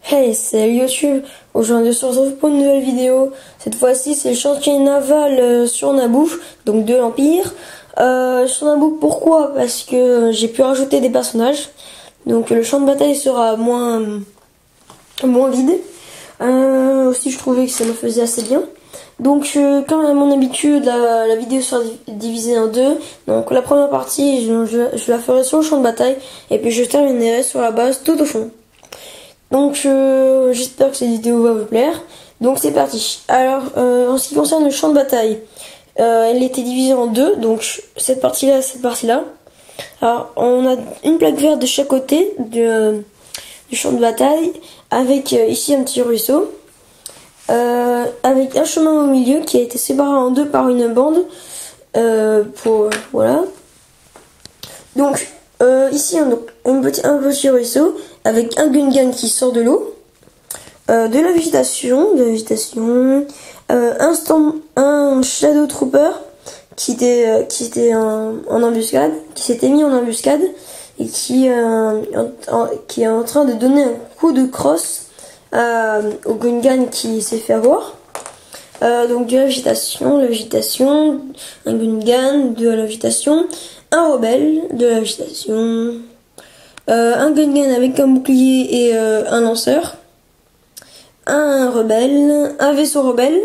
Hey, c'est YouTube. Aujourd'hui, on se retrouve pour une nouvelle vidéo. Cette fois-ci, c'est le chantier naval sur Naboo, donc de l'Empire. Sur Naboo, pourquoi? Parce que j'ai pu rajouter des personnages. Donc le champ de bataille sera moins vide. Aussi, je trouvais que ça me faisait assez bien. Donc, comme à mon habitude, la vidéo sera divisée en deux. Donc, la première partie, je la ferai sur le champ de bataille. Et puis, je terminerai sur la base tout au fond. Donc, j'espère que cette vidéo va vous plaire. Donc, c'est parti. Alors, en ce qui concerne le champ de bataille, elle était divisée en deux. Donc, cette partie-là, cette partie-là. Alors, on a une plaque verte de chaque côté du champ de bataille. Avec ici un petit ruisseau. Avec un chemin au milieu qui a été séparé en deux par une bande. Voilà. Donc, ici, on a un petit ruisseau avec un Gungan qui sort de l'eau, de la végétation, un Shadow Trooper qui était en embuscade, qui s'était mis en embuscade et qui est en train de donner un coup de crosse au Gungan qui s'est fait avoir. Donc de la végétation, un Gungan, de la végétation, un rebelle, de la végétation, un Gungan avec un bouclier et un lanceur, un rebelle, un vaisseau rebelle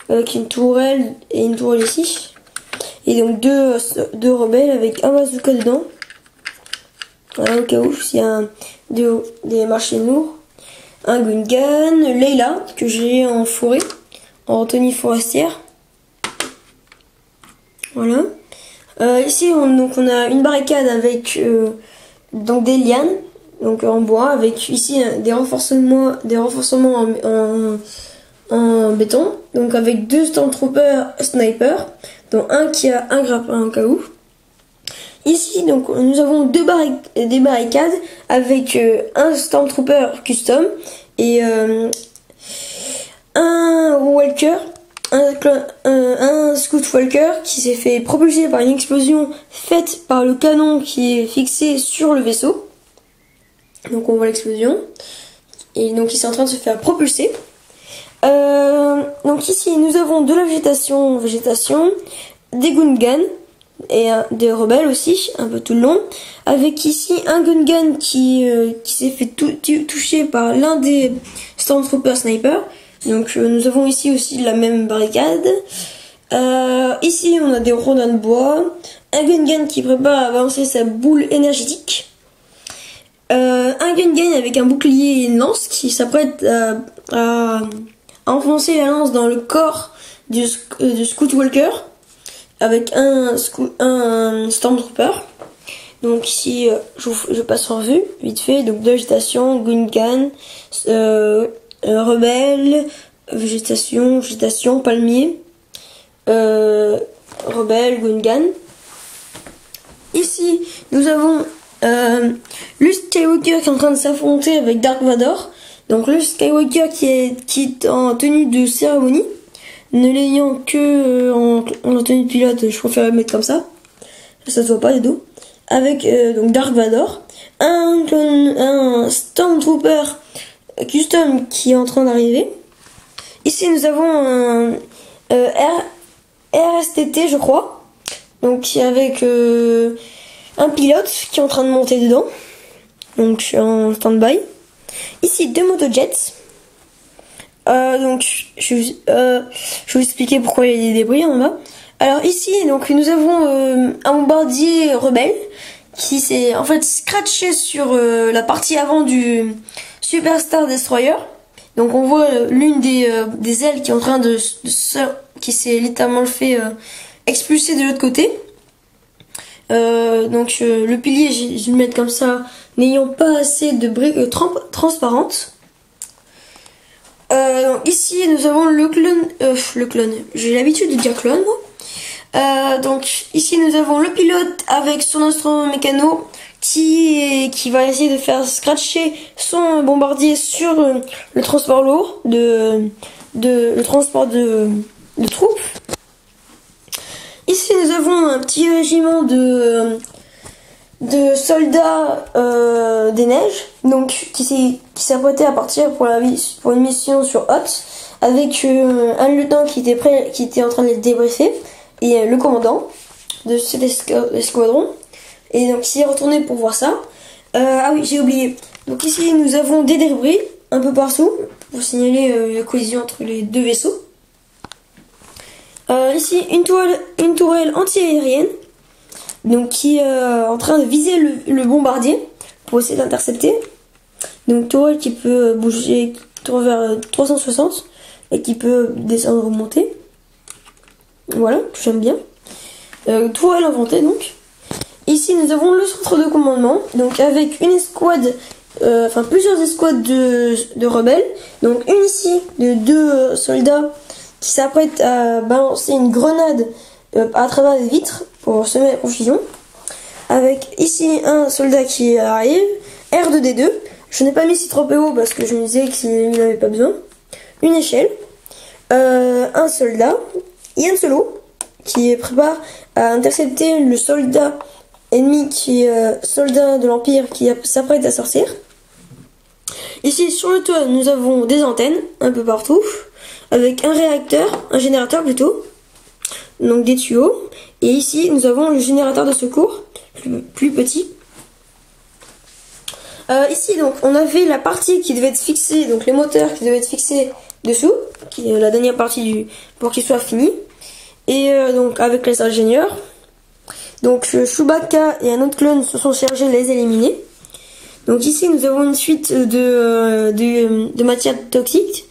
avec une tourelle et une tourelle ici, et donc deux rebelles avec un bazooka dedans, voilà, au cas où s'il y a des marchés lourds, un Gungan, Leila que j'ai en forêt, en tenue forestière. Voilà. Ici on a une barricade avec donc des lianes, donc en bois, avec ici des renforcements en béton, donc avec deux Stormtroopers sniper, dont un qui a un grappin au cas où. Ici donc nous avons des barricades avec un Stormtrooper custom et un Walker, un Scout Walker qui s'est fait propulser par une explosion faite par le canon qui est fixé sur le vaisseau. Donc on voit l'explosion. Et donc il est en train de se faire propulser. Donc ici nous avons de la végétation, des Gungan et des rebelles aussi, un peu tout le long. Avec ici un Gungan qui s'est fait toucher par l'un des Stormtrooper Sniper. Donc nous avons ici aussi la même barricade. Ici on a des rondins de bois. Un Gungan qui prépare à balancer sa boule énergétique. Un Gungan avec un bouclier et une lance qui s'apprête à enfoncer la lance dans le corps du Scout Walker avec un Stormtrooper. Donc ici je passe en revue vite fait. Donc de la végétation, Gungan, rebelle, végétation, palmier, rebelle, Gungan. Ici, nous avons Luke Skywalker qui est en train de s'affronter avec Dark Vador. Donc Luke Skywalker qui est en tenue de cérémonie, ne l'ayant que en tenue de pilote, je préfère le mettre comme ça. Ça se voit pas les dos. Avec donc Dark Vador, un Stormtrooper custom qui est en train d'arriver. Ici nous avons un RSTT je crois, donc avec un pilote qui est en train de monter dedans, donc en stand-by. Ici deux motojets. Donc je vais vous expliquer pourquoi il y a des débris en bas. Alors ici donc nous avons un bombardier rebelle qui s'est en fait scratché sur la partie avant du Super Star Destroyer. Donc on voit l'une des ailes qui est en train qui s'est littéralement fait expulser de l'autre côté. Donc le pilier, je vais le mettre comme ça, n'ayant pas assez de briques transparentes. Donc ici nous avons le clone. J'ai l'habitude de dire clone moi. Donc ici nous avons le pilote avec son instrument mécano qui va essayer de faire scratcher son bombardier sur le transport lourd le transport de troupes. Ici nous avons un petit régiment de soldats des neiges, donc qui s'apprêtait à partir pour une mission sur Hoth, avec un lieutenant qui était en train de les débriefer, et le commandant de cet escadron. Et donc il est retourné pour voir ça. Ah oui, j'ai oublié. Donc ici nous avons des débris un peu partout pour signaler la collision entre les deux vaisseaux. Ici une tourelle anti-aérienne, donc qui est en train de viser le bombardier pour essayer d'intercepter. Donc tourelle qui peut bouger vers 360 et qui peut descendre ou monter. Voilà, j'aime bien. Tourelle inventée donc. Ici nous avons le centre de commandement, donc avec une escouade, plusieurs escouades de rebelles. Donc une ici de 2 soldats qui s'apprêtent à balancer une grenade à travers les vitres pour se mettre en confusion. Avec ici un soldat qui arrive, R2D2. Je n'ai pas mis C3PO parce que je me disais qu'il n'avait pas besoin. Une échelle, un soldat, Yann Solo qui prépare à intercepter le soldat ennemi qui est soldat de l'Empire qui s'apprête à sortir. Ici sur le toit nous avons des antennes un peu partout avec un générateur plutôt, donc des tuyaux. Et ici nous avons le générateur de secours plus petit. Ici donc on avait la partie qui devait être fixée, donc les moteurs qui devaient être fixés dessous, qui est la dernière partie pour qu'il soit fini. Et donc avec les ingénieurs. Donc Chewbacca et un autre clone se sont chargés de les éliminer. Donc ici nous avons une suite de matière toxique,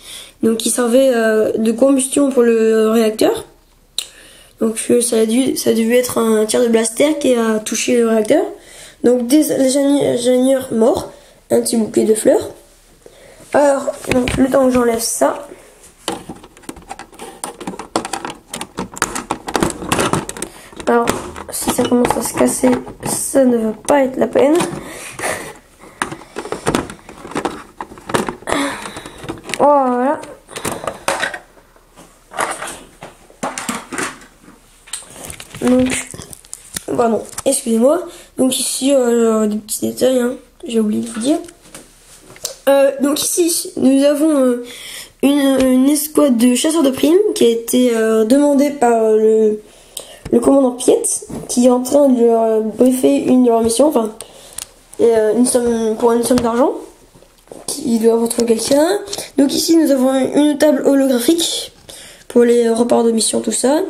donc qui servait de combustion pour le réacteur. Donc ça a dû être un tir de blaster qui a touché le réacteur. Donc des ingénieurs morts, un petit bouquet de fleurs. Alors donc, le temps que j'enlève ça. Alors si ça commence à se casser, ça ne va pas être la peine. Voilà. Donc, pardon, excusez-moi. Donc ici, des petits détails, hein, j'ai oublié de vous dire. Donc ici, nous avons une escouade de chasseurs de primes qui a été demandée par le commandant Piet, qui est en train de leur briefer une de leurs missions, pour une somme d'argent, qui doit retrouver quelqu'un. Donc ici nous avons une table holographique pour les reports de mission, tout ça.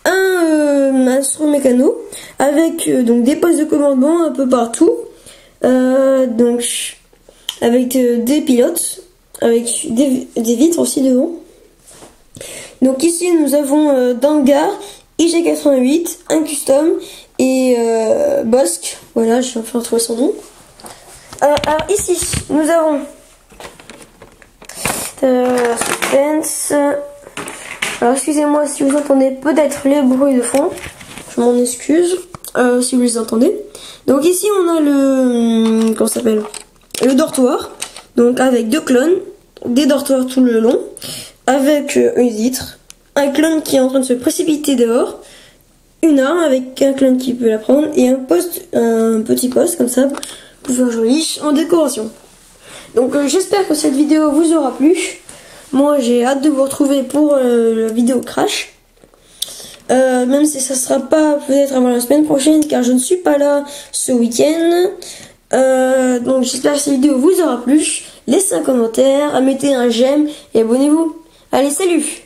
Un astro-mécano avec donc des postes de commandement un peu partout, donc avec des pilotes, avec des vitres aussi devant. Donc ici nous avons d'hangar IG88, un custom et Bossk. Voilà, j'ai enfin trouvé son nom. Alors ici nous avons suspense. Alors excusez-moi si vous entendez peut-être les bruits de fond, je m'en excuse si vous les entendez. Donc ici on a le dortoir, donc avec 2 clones, des dortoirs tout le long, avec une vitre, un clone qui est en train de se précipiter dehors, une arme avec un clone qui peut la prendre et un petit poste comme ça pour faire joli en décoration. Donc j'espère que cette vidéo vous aura plu. Moi j'ai hâte de vous retrouver pour la vidéo crash. Même si ça sera pas peut-être avant la semaine prochaine car je ne suis pas là ce week-end. Donc j'espère que cette vidéo vous aura plu. Laissez un commentaire, mettez un j'aime et abonnez-vous. Allez, salut!